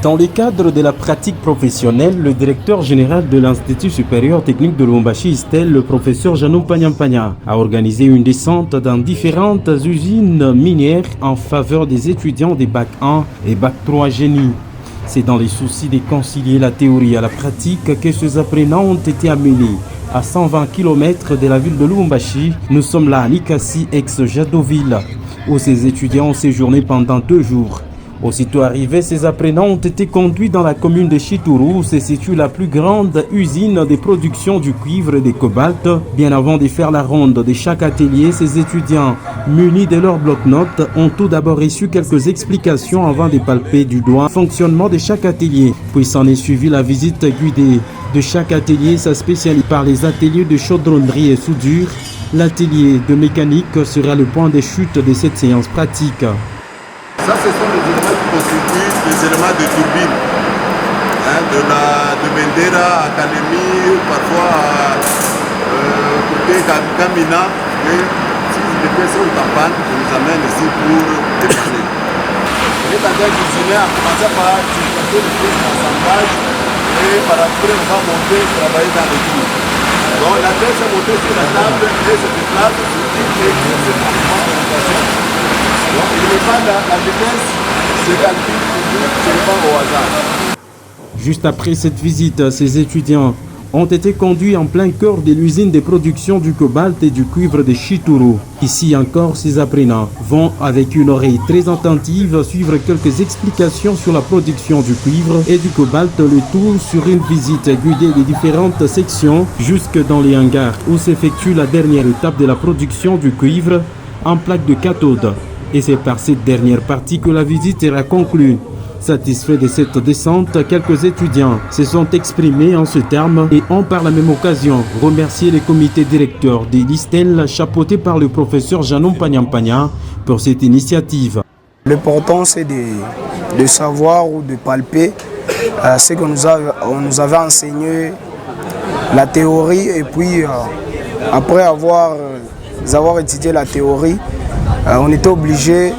Dans le cadre de la pratique professionnelle, le directeur général de l'Institut supérieur technique de Lubumbashi, ISTEL, le professeur Janou Panyampanya, a organisé une descente dans différentes usines minières en faveur des étudiants des Bac 1 et Bac 3 génie. C'est dans les soucis de concilier la théorie à la pratique que ces apprenants ont été amenés à 120 km de la ville de Lubumbashi. Nous sommes là à Likasi, ex-Jadoville, où ces étudiants ont séjourné pendant 2 jours. Aussitôt arrivés, ces apprenants ont été conduits dans la commune de Chituru, où se situe la plus grande usine de production du cuivre et du cobalt. Bien avant de faire la ronde de chaque atelier, ces étudiants, munis de leurs bloc-notes, ont tout d'abord reçu quelques explications avant de palper du doigt le fonctionnement de chaque atelier. Puis s'en est suivi la visite guidée de chaque atelier, sa spécialité par les ateliers de chaudronnerie et soudure. L'atelier de mécanique sera le point de chute de cette séance pratique. Ça, ce sont les éléments qui constituent les éléments de turbine. De Bendera, Académie, parfois côté Kamina. Et si les pièces sont en panne, on nous amène ici pour dépanner. Et quand un cuisinier a commencé par utiliser les pièces d'assemblage et par après on va monter et travailler dans les tours. Donc la pièce est montée sur la table et se déplace sur et se mouvement de rotation. Donc il n'est pas la vitesse, c'est calcul, c'est pas au hasard. Juste après cette visite, ces étudiants ont été conduits en plein cœur de l'usine de production du cobalt et du cuivre de Chituru. Ici encore, ces apprenants vont avec une oreille très attentive suivre quelques explications sur la production du cuivre et du cobalt, le tout sur une visite guidée des différentes sections jusque dans les hangars où s'effectue la dernière étape de la production du cuivre en plaque de cathode. Et c'est par cette dernière partie que la visite sera conclue. Satisfaits de cette descente, quelques étudiants se sont exprimés en ce terme et ont par la même occasion remercié le comité directeur de l'ISTEL chapeauté par le professeur Janou Panyampanya pour cette initiative. L'important c'est de savoir ou de palper ce qu'on nous avait enseigné, la théorie, et puis après avoir étudié la théorie, on était obligé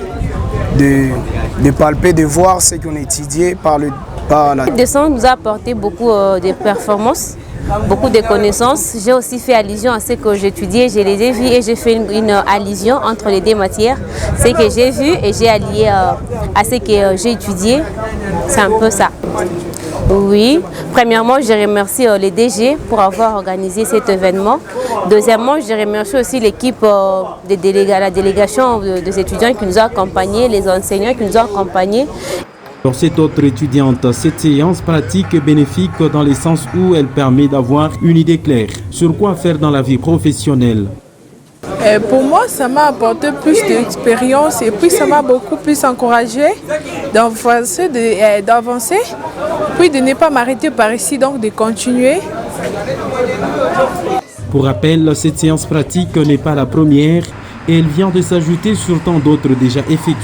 de palper, de voir ce qu'on a étudié par la... Cette descente nous a apporté beaucoup de performances, beaucoup de connaissances. J'ai aussi fait allusion à ce que j'étudiais, je les ai vus et j'ai fait une allusion entre les deux matières. Ce que j'ai vu et j'ai allié à ce que j'ai étudié, c'est un peu ça. Oui, premièrement, je remercie les DG pour avoir organisé cet événement. Deuxièmement, je remercie aussi l'équipe la délégation des étudiants qui nous a accompagnés, les enseignants qui nous ont accompagnés. Pour cette autre étudiante, cette séance pratique est bénéfique dans le sens où elle permet d'avoir une idée claire sur quoi faire dans la vie professionnelle. Pour moi, ça m'a apporté plus d'expérience et puis ça m'a beaucoup plus encouragé d'avancer, puis de ne pas m'arrêter par ici, donc de continuer. Pour rappel, cette séance pratique n'est pas la première et elle vient de s'ajouter sur tant d'autres déjà effectuées.